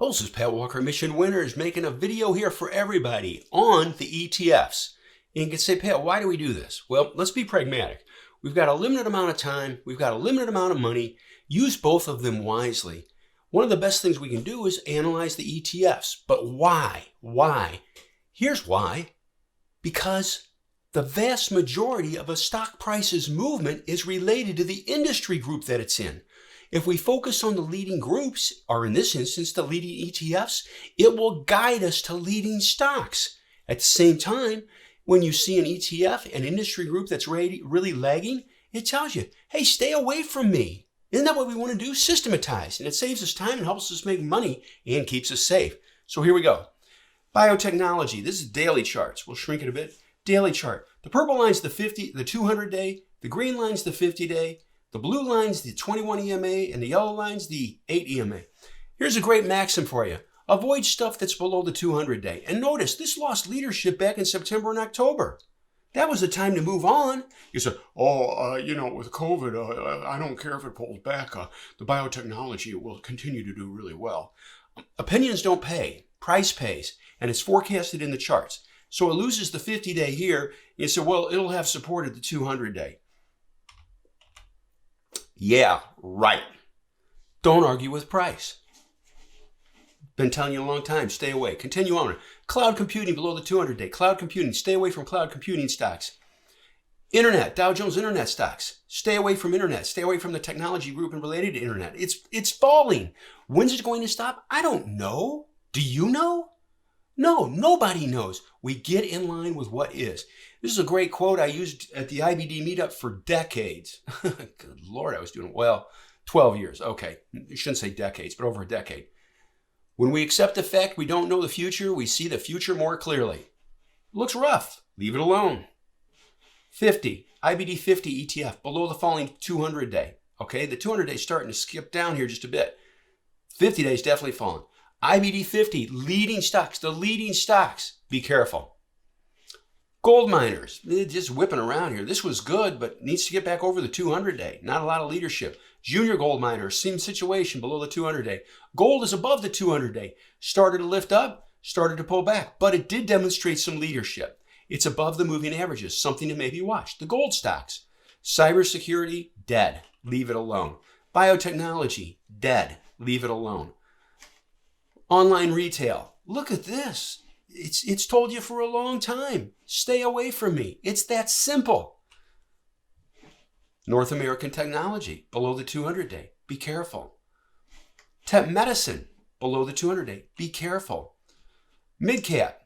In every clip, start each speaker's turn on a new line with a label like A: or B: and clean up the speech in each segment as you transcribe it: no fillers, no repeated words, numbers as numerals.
A: This is Pat Walker, Mission Winners, making a video here for everybody on the ETFs. And you can say, Pat, why do we do this? Well, let's be pragmatic. We've got a limited amount of time. We've got a limited amount of money. Use both of them wisely. One of the best things we can do is analyze the ETFs. But why? Why? Here's why. Because the vast majority of a stock price's movement is related to the industry group that it's in. If we focus on the leading groups, or in this instance, the leading ETFs, it will guide us to leading stocks. At the same time, when you see an ETF, an industry group that's really lagging, it tells you, hey, stay away from me. Isn't that what we want to do? Systematize. And it saves us time and helps us make money and keeps us safe. So here we go. Biotechnology. This is daily charts. We'll shrink it a bit. Daily chart. The purple line's the 200-day. The green line's the 50-day. The blue line's the 21 EMA, and the yellow line's the 8 EMA. Here's a great maxim for you. Avoid stuff that's below the 200-day. And notice, this lost leadership back in September and October. That was the time to move on. You said, with COVID, I don't care if it pulls back. The biotechnology will continue to do really well. Opinions don't pay. Price pays. And it's forecasted in the charts. So it loses the 50-day here. You say, well, it'll have support at the 200-day. Yeah, right. Don't argue with price. Been telling you a long time, stay away. Continue on. Cloud computing below the 200-day. Cloud computing, stay away from cloud computing stocks. Internet, Dow Jones Internet stocks. Stay away from Internet. Stay away from the technology group and related to Internet. It's falling. When's it going to stop? I don't know. Do you know? No, nobody knows. We get in line with what is. This is a great quote I used at the IBD meetup for decades. Good Lord, I was doing well. 12 years. Okay, you shouldn't say decades, but over a decade. When we accept the fact we don't know the future, we see the future more clearly. It looks rough. Leave it alone. 50, IBD 50 ETF, below the falling 200-day. Okay, the 200-day is starting to skip down here just a bit. 50 days definitely falling. IBD 50, leading stocks, the leading stocks. Be careful. Gold miners, just whipping around here. This was good, but needs to get back over the 200-day. Not a lot of leadership. Junior gold miners, same situation below the 200-day. Gold is above the 200-day. Started to lift up, started to pull back, but it did demonstrate some leadership. It's above the moving averages, something to maybe watch. The gold stocks. Cybersecurity, dead. Leave it alone. Biotechnology, dead. Leave it alone. Online retail. Look at this. It's told you for a long time. Stay away from me. It's that simple. North American technology, below the 200-day. Be careful. Tech medicine, below the 200-day. Be careful. Mid-cap.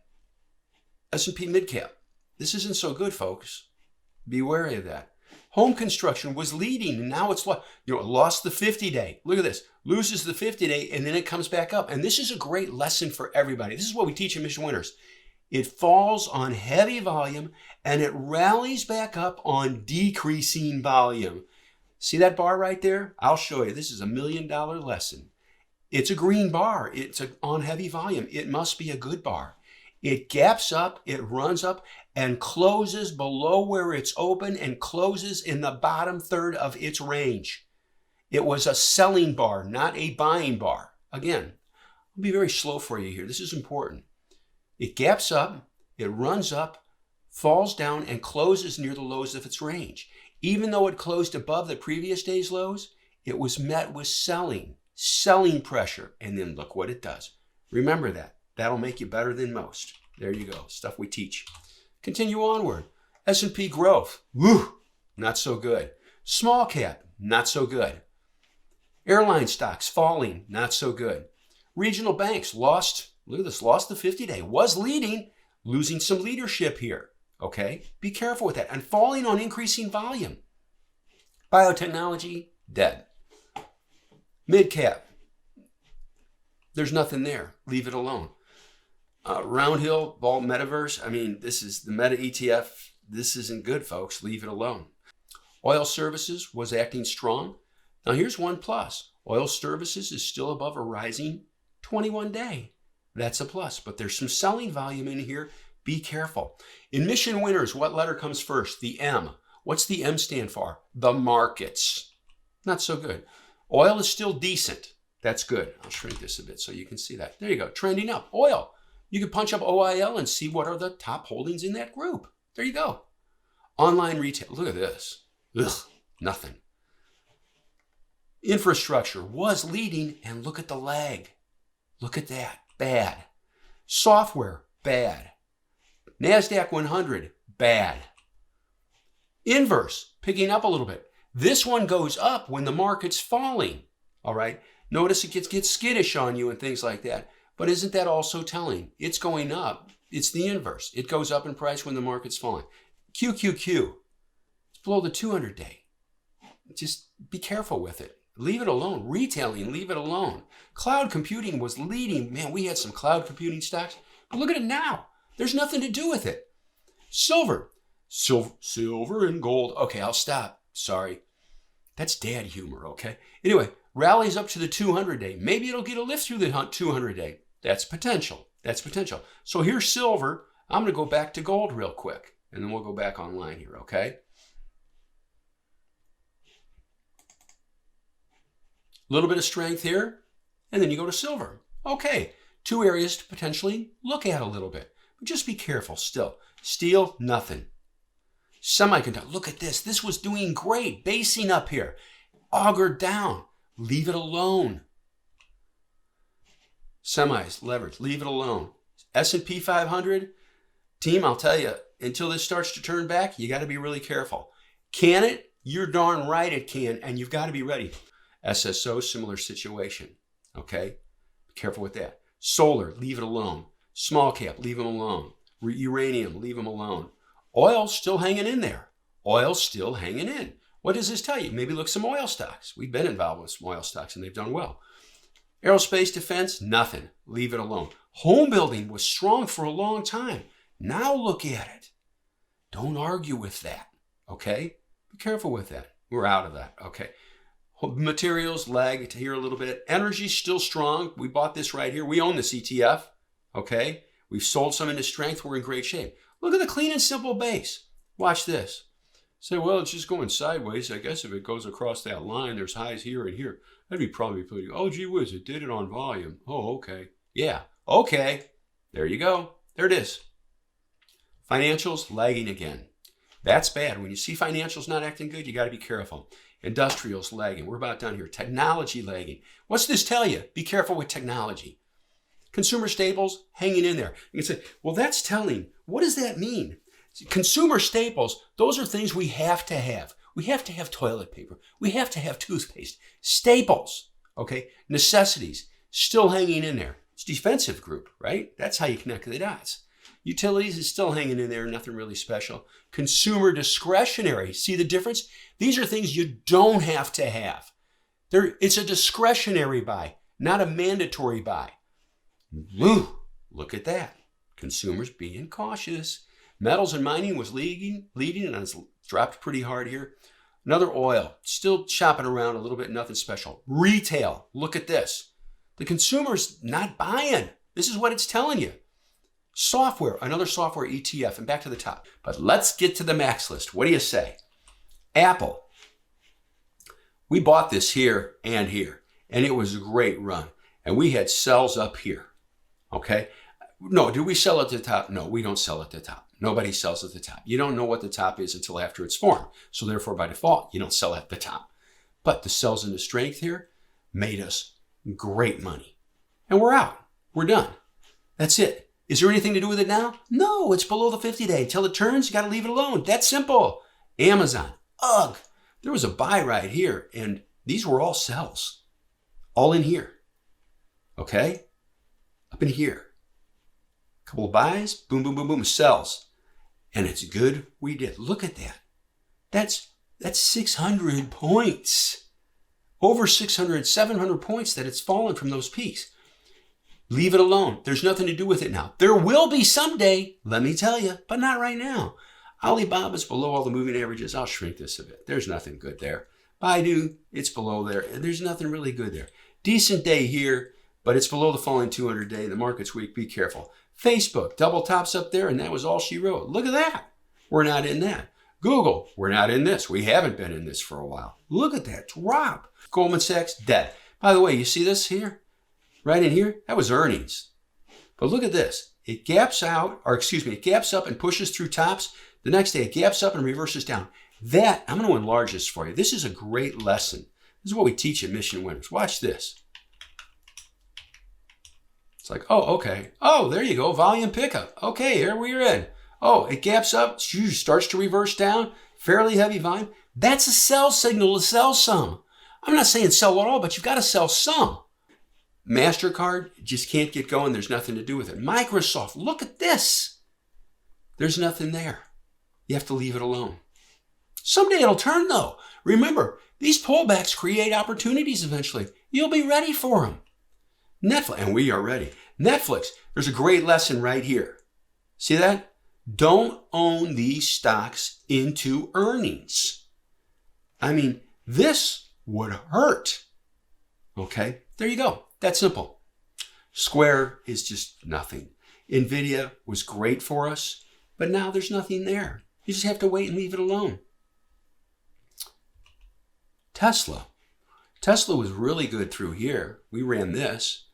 A: S&P mid-cap. This isn't so good, folks. Be wary of that. Home construction was leading, and now it's lost the 50-day. Look at this. Loses the 50-day, and then it comes back up. And this is a great lesson for everybody. This is what we teach in Mission Winners. It falls on heavy volume, and it rallies back up on decreasing volume. See that bar right there? I'll show you. This is $1 million lesson. It's a green bar. It's on heavy volume. It must be a good bar. It gaps up, it runs up, and closes below where it's open and closes in the bottom third of its range. It was a selling bar, not a buying bar. Again, I'll be very slow for you here. This is important. It gaps up, it runs up, falls down, and closes near the lows of its range. Even though it closed above the previous day's lows, it was met with selling pressure, and then look what it does. Remember that. That'll make you better than most. There you go. Stuff we teach. Continue onward. S&P growth. Woo! Not so good. Small cap. Not so good. Airline stocks falling. Not so good. Regional banks lost. Look at this. Lost the 50-day. Was leading. Losing some leadership here. Okay? Be careful with that. And falling on increasing volume. Biotechnology. Dead. Mid cap. There's nothing there. Leave it alone. Roundhill, Vault Metaverse. This is the Meta ETF. This isn't good, folks. Leave it alone. Oil services was acting strong. Now here's one plus. Oil services is still above a rising 21-day. That's a plus, but there's some selling volume in here. Be careful. In Mission Winners, what letter comes first? The M. What's the M stand for? The markets. Not so good. Oil is still decent. That's good. I'll shrink this a bit so you can see that. There you go. Trending up. Oil. You can punch up OIL and see what are the top holdings in that group. There you go. Online retail. Look at this. Ugh, nothing. Infrastructure was leading, and look at the lag. Look at that. Bad. Software. Bad. NASDAQ 100. Bad. Inverse. Picking up a little bit. This one goes up when the market's falling. All right. Notice it gets skittish on you and things like that. But isn't that also telling? It's going up. It's the inverse. It goes up in price when the market's falling. QQQ. It's below the 200-day. Just be careful with it. Leave it alone. Retailing, leave it alone. Cloud computing was leading. Man, we had some cloud computing stocks. But look at it now. There's nothing to do with it. Silver. Silver and gold. Okay, I'll stop. Sorry. That's dad humor, okay? Anyway, rallies up to the 200-day. Maybe it'll get a lift through the 200-day. That's potential. That's potential. So here's silver. I'm going to go back to gold real quick, and then we'll go back online here, okay? A little bit of strength here, and then you go to silver. Okay, 2 areas to potentially look at a little bit. But just be careful still. Steel, nothing. Semiconductor, look at this. This was doing great. Basing up here. Augured down. Leave it alone. Semis, leverage, leave it alone. S&P 500, team, I'll tell you, until this starts to turn back, you got to be really careful. Can it? You're darn right it can, and you've got to be ready. SSO, similar situation. Okay? Be careful with that. Solar, leave it alone. Small cap, leave them alone. Uranium, leave them alone. Oil's still hanging in there. Oil's still hanging in. What does this tell you? Maybe look some oil stocks. We've been involved with some oil stocks and they've done well. Aerospace defense, nothing. Leave it alone. Home building was strong for a long time. Now look at it. Don't argue with that. Okay? Be careful with that. We're out of that. Okay. Materials lag to here a little bit. Energy's still strong. We bought this right here. We own this ETF. Okay? We've sold some into strength. We're in great shape. Look at the clean and simple base. Watch this. Say, well, it's just going sideways. I guess if it goes across that line, there's highs here and here. That'd be probably pretty, oh, gee whiz, it did it on volume. Oh, okay. Yeah, okay. There you go. There it is. Financials lagging again. That's bad. When you see financials not acting good, you got to be careful. Industrials lagging. We're about done here. Technology lagging. What's this tell you? Be careful with technology. Consumer staples hanging in there. You can say, well, that's telling. What does that mean? Consumer staples, those are things we have to have. We have to have toilet paper. We have to have toothpaste. Staples, okay? Necessities, still hanging in there. It's defensive group, right? That's how you connect the dots. Utilities is still hanging in there, nothing really special. Consumer discretionary, see the difference? These are things you don't have to have. It's a discretionary buy, not a mandatory buy. Woo, look at that. Consumers being cautious. Metals and mining was leading, and it's dropped pretty hard here. Another oil, still shopping around a little bit, nothing special. Retail, look at this. The consumer's not buying. This is what it's telling you. Software, another software ETF, and back to the top. But let's get to the max list. What do you say? Apple. We bought this here, and it was a great run. And we had sells up here, okay? No, do we sell at the top? No, we don't sell at the top. Nobody sells at the top. You don't know what the top is until after it's formed. So therefore, by default, you don't sell at the top. But the sells into strength here made us great money. And we're out. We're done. That's it. Is there anything to do with it now? No, it's below the 50-day. Until it turns, you got to leave it alone. That's simple. Amazon. Ugh. There was a buy right here, and these were all sells. All in here. Okay? Up in here. Couple of buys, boom, boom, boom, boom, sells. And it's good we did. Look at that. That's 600 points. Over 600, 700 points that it's fallen from those peaks. Leave it alone. There's nothing to do with it now. There will be someday, let me tell you, but not right now. Alibaba's below all the moving averages. I'll shrink this a bit. There's nothing good there. BIDU, it's below there. And there's nothing really good there. Decent day here, but it's below the falling 200-day. The market's weak. Be careful. Facebook, double tops up there, and that was all she wrote. Look at that. We're not in that. Google, we're not in this. We haven't been in this for a while. Look at that drop. Goldman Sachs, dead. By the way, you see this here? Right in here? That was earnings. But look at this. It gaps out, or excuse me, it gaps up and pushes through tops. The next day it gaps up and reverses down. That, I'm going to enlarge this for you. This is a great lesson. This is what we teach at Mission Winners. Watch this. It's like, oh, okay. Oh, there you go. Volume pickup. Okay, here we're in. Oh, it gaps up, starts to reverse down. Fairly heavy volume. That's a sell signal to sell some. I'm not saying sell it all, but you've got to sell some. MasterCard just can't get going. There's nothing to do with it. Microsoft, look at this. There's nothing there. You have to leave it alone. Someday it'll turn though. Remember, these pullbacks create opportunities eventually. You'll be ready for them. Netflix, and we are ready. Netflix, there's a great lesson right here. See that? Don't own these stocks into earnings. I mean, this would hurt. Okay, there you go. That's simple. Square is just nothing. NVDA was great for us, but now there's nothing there. You just have to wait and leave it alone. Tesla. Tesla was really good through here. We ran this.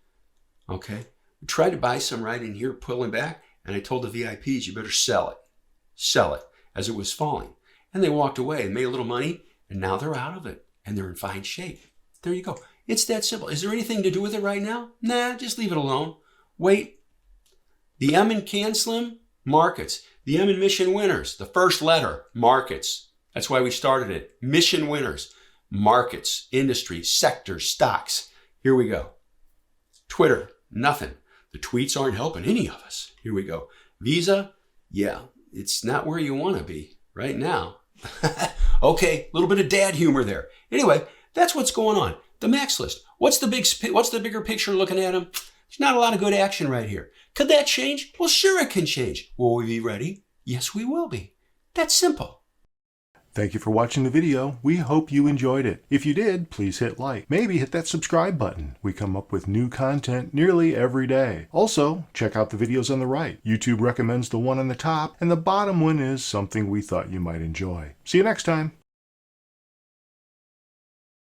A: Okay. We tried to buy some right in here, pulling back, and I told the VIPs, you better sell it. Sell it as it was falling. And they walked away and made a little money, and now they're out of it, and they're in fine shape. There you go. It's that simple. Is there anything to do with it right now? Nah, just leave it alone. Wait. The M in CanSlim, markets. The M in Mission Winners, the first letter, markets. That's why we started it. Mission Winners, markets, industry, sectors, stocks. Here we go. Twitter, nothing. The tweets aren't helping any of us. Here we go. Visa, yeah, it's not where you want to be right now. Okay, a little bit of dad humor there. Anyway, that's what's going on. The MAXLIST. What's the bigger picture looking at them? There's not a lot of good action right here. Could that change? Well, sure it can change. Will we be ready? Yes, we will be. That's simple.
B: Thank you for watching the video. We hope you enjoyed it. If you did, please hit like. Maybe hit that subscribe button. We come up with new content nearly every day. Also, check out the videos on the right. YouTube recommends the one on the top, and the bottom one is something we thought you might enjoy. See you next time.